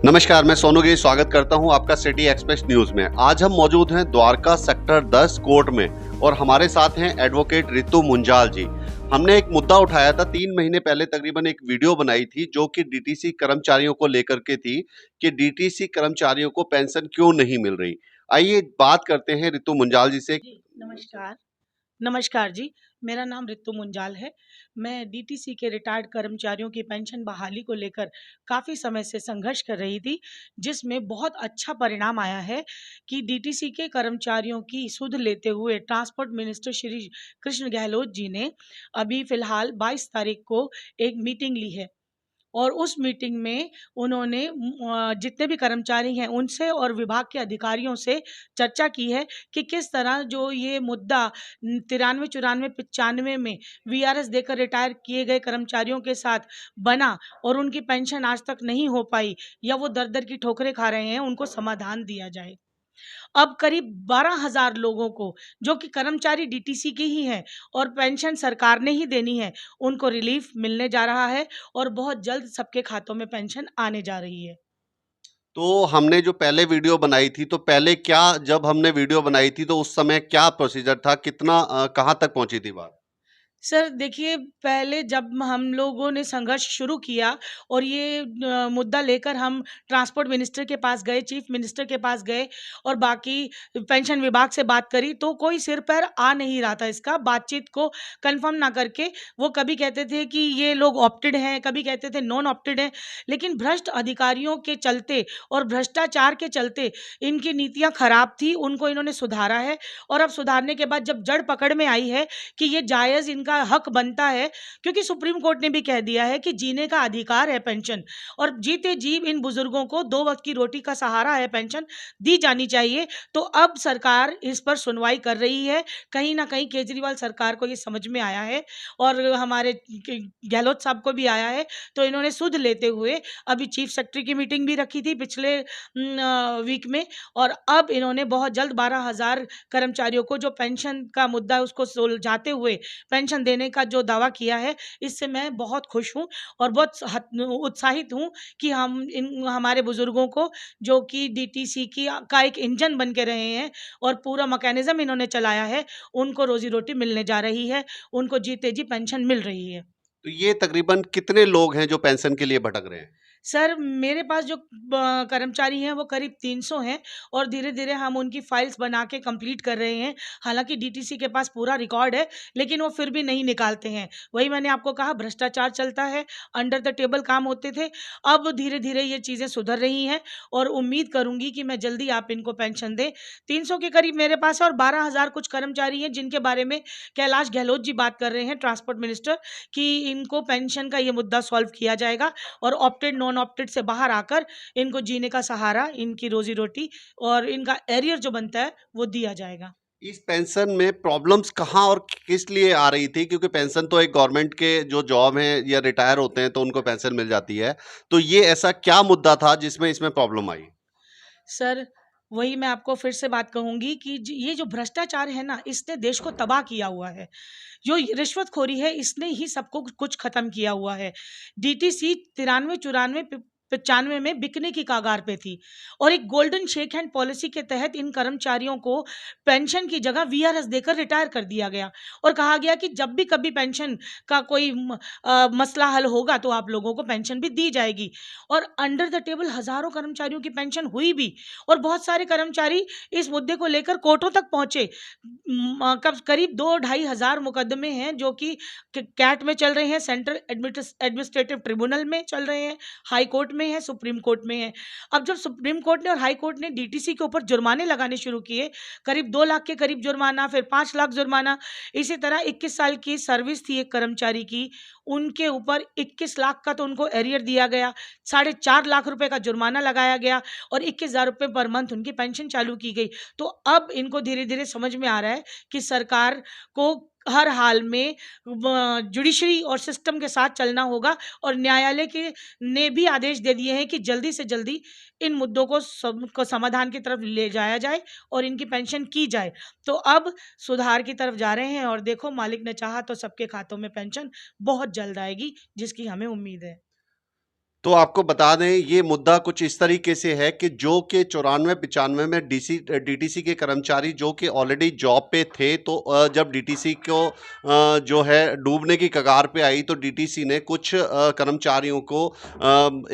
नमस्कार, मैं सोनू गिरी स्वागत करता हूं आपका सिटी एक्सप्रेस न्यूज में। आज हम मौजूद हैं द्वारका सेक्टर 10 कोर्ट में और हमारे साथ हैं एडवोकेट रितु मुंजाल जी। हमने एक मुद्दा उठाया था 3 महीने पहले, तकरीबन एक वीडियो बनाई थी जो कि डीटीसी कर्मचारियों को लेकर के थी कि डीटीसी कर्मचारियों को पेंशन क्यों नहीं मिल रही। आइए बात करते हैं रितु मुंजाल जी से। जी, नमस्कार। नमस्कार जी, मेरा नाम रितु मुंजाल है। मैं डीटीसी के रिटायर्ड कर्मचारियों की पेंशन बहाली को लेकर काफ़ी समय से संघर्ष कर रही थी, जिसमें बहुत अच्छा परिणाम आया है कि डीटीसी के कर्मचारियों की सुध लेते हुए ट्रांसपोर्ट मिनिस्टर श्री कृष्ण गहलोत जी ने अभी फ़िलहाल 22 तारीख को एक मीटिंग ली है। और उस मीटिंग में उन्होंने जितने भी कर्मचारी हैं उनसे और विभाग के अधिकारियों से चर्चा की है कि किस तरह जो ये मुद्दा 93, 94, 95 में वीआरएस देकर रिटायर किए गए कर्मचारियों के साथ बना और उनकी पेंशन आज तक नहीं हो पाई या वो दर-दर की ठोकरें खा रहे हैं, उनको समाधान दिया जाए। अब करीब 12,000 लोगों को, जो कि कर्मचारी डीटीसी के ही हैं और पेंशन सरकार ने ही देनी है, उनको रिलीफ मिलने जा रहा है और बहुत जल्द सबके खातों में पेंशन आने जा रही है। तो हमने जो पहले वीडियो बनाई थी, तो पहले क्या, जब हमने वीडियो बनाई थी तो उस समय क्या प्रोसीजर था, कितना कहाँ तक पहुंची थी बात? सर देखिए, पहले जब हम लोगों ने संघर्ष शुरू किया और ये मुद्दा लेकर हम ट्रांसपोर्ट मिनिस्टर के पास गए, चीफ मिनिस्टर के पास गए और बाकी पेंशन विभाग से बात करी, तो कोई सिर पैर आ नहीं रहा था इसका। बातचीत को कन्फर्म ना करके वो कभी कहते थे कि ये लोग ऑप्टेड हैं, कभी कहते थे नॉन ऑप्टेड हैं। लेकिन भ्रष्ट अधिकारियों के चलते और भ्रष्टाचार के चलते इनकी नीतियाँ खराब थी, उनको इन्होंने सुधारा है। और अब सुधारने के बाद जब जड़ पकड़ में आई है कि ये जायज़ इनका हक बनता है, क्योंकि सुप्रीम कोर्ट ने भी कह दिया है कि जीने का अधिकार है पेंशन और जीते जी इन बुजुर्गों को 2 वक्त की रोटी का सहारा है, पेंशन दी जानी चाहिए। तो अब सरकार इस पर सुनवाई कर रही है। कहीं ना कहीं केजरीवाल सरकार को ये समझ में आया है और हमारे गहलोत साहब को भी आया है। तो इन्होंने सुध लेते हुए अभी चीफ सेक्रेटरी की मीटिंग भी रखी थी पिछले वीक में और अब इन्होंने बहुत जल्द 12,000 कर्मचारियों को जो पेंशन का मुद्दा है उसको सुलझाते हुए पेंशन देने का जो दावा किया है, इससे मैं बहुत खुश हूँ और बहुत उत्साहित हूँ कि हम इन हमारे बुजुर्गों को, जो कि डीटीसी की का एक इंजन बन के रहे हैं और पूरा मैकेनिज्म इन्होंने चलाया है, उनको रोजी रोटी मिलने जा रही है, उनको जीते जी पेंशन मिल रही है। तो ये तकरीबन कितने लोग हैं जो पेंशन के लिए भटक रहे हैं? सर मेरे पास जो कर्मचारी हैं वो करीब 300 हैं और धीरे-धीरे हम उनकी फाइल्स बना के कंप्लीट कर रहे हैं। हालाँकि डीटीसी के पास पूरा रिकॉर्ड है, लेकिन वो फिर भी नहीं निकालते हैं। वही मैंने आपको कहा, भ्रष्टाचार चलता है, अंडर द टेबल काम होते थे। अब धीरे-धीरे ये चीज़ें सुधर रही हैं और उम्मीद करूँगी कि मैं जल्दी आप इनको पेंशन दें। 300 के करीब मेरे पास है और 12,000 कुछ कर्मचारी हैं जिनके बारे में कैलाश गहलोत जी बात कर रहे हैं, ट्रांसपोर्ट मिनिस्टर, कि इनको पेंशन का ये मुद्दा सॉल्व किया जाएगा और ऑप्टेड नॉन ऑप्टेड से बाहर आकर इनको जीने का सहारा, इनकी रोजी-रोटी और इनका एरियर जो बनता है वो दिया जाएगा। इस पेंशन में प्रॉब्लम्स कहाँ और किस लिए आ रही थी? क्योंकि पेंशन तो एक गवर्नमेंट के जो जॉब हैं या रिटायर होते हैं तो उनको पेंशन मिल जाती है। तो ये ऐसा क्या मुद्दा था जिसमें इसमें प्रॉब्लम आई? सर, वही मैं आपको फिर से बात कहूँगी कि ये जो भ्रष्टाचार है ना, इसने देश को तबाह किया हुआ है। जो ये रिश्वतखोरी है, इसने ही सबको कुछ ख़त्म किया हुआ है। डीटीसी 93, 94, 95 में बिकने की कगार पे थी और एक गोल्डन शेक हैंड पॉलिसी के तहत इन कर्मचारियों को पेंशन की जगह वीआरएस देकर रिटायर कर दिया गया और कहा गया कि जब भी कभी पेंशन का कोई मसला हल होगा तो आप लोगों को पेंशन भी दी जाएगी। और अंडर द टेबल हज़ारों कर्मचारियों की पेंशन हुई भी और बहुत सारे कर्मचारी इस मुद्दे को लेकर कोर्टों तक पहुँचे। कब करीब 2 ढाई हज़ार मुकदमे हैं जो कि कैट में चल रहे हैं, सेंट्रल एडमिनिस्ट्रेटिव ट्रिब्यूनल में चल रहे हैं, हाई कोर्ट में है, सुप्रीम कोर्ट में है। अब जब सुप्रीम कोर्ट ने और हाई कोर्ट ने डीटीसी के ऊपर जुर्माने लगाने शुरू किए, करीब 2 लाख के करीब जुर्माना, फिर 5 लाख जुर्माना, इसी तरह 21 साल की सर्विस थी एक कर्मचारी की, उनके ऊपर 21 लाख का तो उनको एरियर दिया गया, 4.5 लाख रुपए का जुर्माना लगाया गया और 21,000 रुपए पर मंथ उनकी पेंशन चालू की गई। तो अब इनको धीरे-धीरे समझ में आ रहा है कि सरकार को हर हाल में जुडिशरी और सिस्टम के साथ चलना होगा और न्यायालय के ने भी आदेश दे दिए हैं कि जल्दी से जल्दी इन मुद्दों को समाधान की तरफ ले जाया जाए और इनकी पेंशन की जाए। तो अब सुधार की तरफ जा रहे हैं और देखो, मालिक ने चाहा तो सबके खातों में पेंशन बहुत जल्द आएगी, जिसकी हमें उम्मीद है। तो आपको बता दें ये मुद्दा कुछ इस तरीके से है कि जो कि 94-95 में डीटीसी के कर्मचारी जो कि ऑलरेडी जॉब पे थे, तो जब डीटीसी को जो है डूबने की कगार पे आई, तो डीटीसी ने कुछ कर्मचारियों को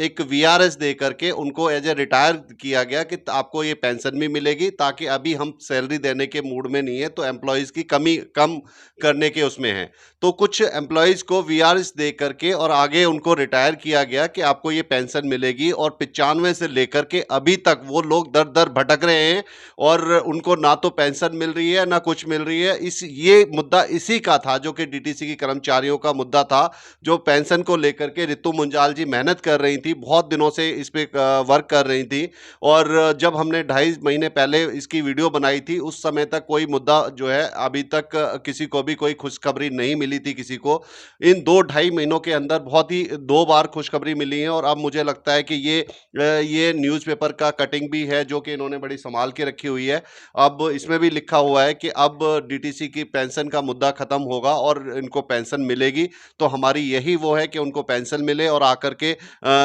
एक वीआरएस दे करके उनको एज ए रिटायर किया गया कि आपको ये पेंशन भी मिलेगी, ताकि अभी हम सैलरी देने के मूड में नहीं है, तो एम्प्लॉयज़ की कमी कम करने के उसमें हैं। तो कुछ एम्प्लॉयज़ को वीआरएस दे करके और आगे उनको रिटायर किया गया कि आपको ये पेंशन मिलेगी, और 95 से लेकर के अभी तक वो लोग दर-दर भटक रहे हैं और उनको ना तो पेंशन मिल रही है, ना कुछ मिल रही है। ये मुद्दा इसी का था जो कि डीटीसी के कर्मचारियों का मुद्दा था, जो पेंशन को लेकर के रितु मुंजाल जी मेहनत कर रही थी, बहुत दिनों से इस पे वर्क कर रही थी, और जब हमने 2.5 महीने पहले इसकी वीडियो बनाई थी, उस समय तक कोई मुद्दा जो है अभी तक किसी को भी कोई खुशखबरी नहीं मिली थी किसी को। इन 2 ढाई महीनों के अंदर बहुत ही 2 बार खुशखबरी मिली है, और अब मुझे लगता है कि ये न्यूज़पेपर का कटिंग भी है जो कि इन्होंने बड़ी सँभाल के रखी हुई है। अब इसमें भी लिखा हुआ है कि अब डीटीसी की पेंशन का मुद्दा खत्म होगा और इनको पेंशन मिलेगी। तो हमारी यही वो है कि उनको पेंशन मिले और आकर के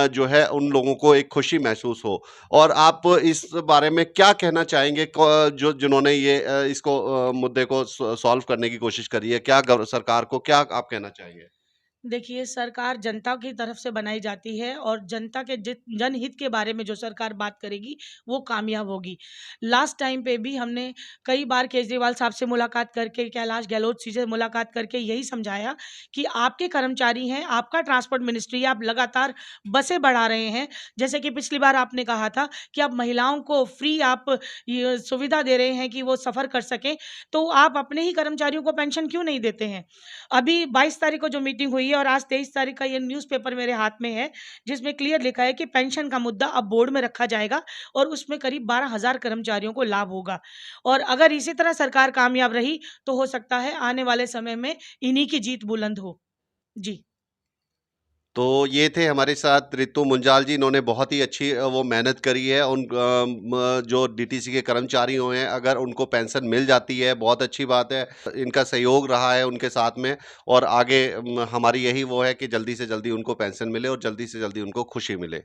जो है उन लोगों को एक खुशी महसूस हो। और आप इस बारे में क्या कहना चाहेंगे जो जिन्होंने ये इसको मुद्दे को सॉल्व करने की कोशिश करी है? क्या सरकार को क्या आप कहना चाहेंगे? देखिए, सरकार जनता की तरफ से बनाई जाती है और जनता के जनहित के बारे में जो सरकार बात करेगी वो कामयाब होगी। लास्ट टाइम पे भी हमने कई बार केजरीवाल साहब से मुलाकात करके, कैलाश गहलोत जी से मुलाकात करके यही समझाया कि आपके कर्मचारी हैं, आपका ट्रांसपोर्ट मिनिस्ट्री है, आप लगातार बसें बढ़ा रहे हैं। जैसे कि पिछली बार आपने कहा था कि आप महिलाओं को फ्री आप ये सुविधा दे रहे हैं कि वो सफ़र कर सकें, तो आप अपने ही कर्मचारियों को पेंशन क्यों नहीं देते हैं? अभी 22 तारीख को जो मीटिंग हुई है और आज 23 तारीख का ये न्यूज़पेपर मेरे हाथ में है, जिसमें क्लियर लिखा है कि पेंशन का मुद्दा अब बोर्ड में रखा जाएगा और उसमें करीब 12,000 कर्मचारियों को लाभ होगा। और अगर इसी तरह सरकार कामयाब रही, तो हो सकता है आने वाले समय में इन्हीं की जीत बुलंद हो। जी। तो ये थे हमारे साथ रितु मुंजाल जी, इन्होंने बहुत ही अच्छी वो मेहनत करी है। जो डीटीसी के कर्मचारी हुए हैं, अगर उनको पेंशन मिल जाती है, बहुत अच्छी बात है। इनका सहयोग रहा है उनके साथ में, और आगे हमारी यही वो है कि जल्दी से जल्दी उनको पेंशन मिले और जल्दी से जल्दी उनको खुशी मिले।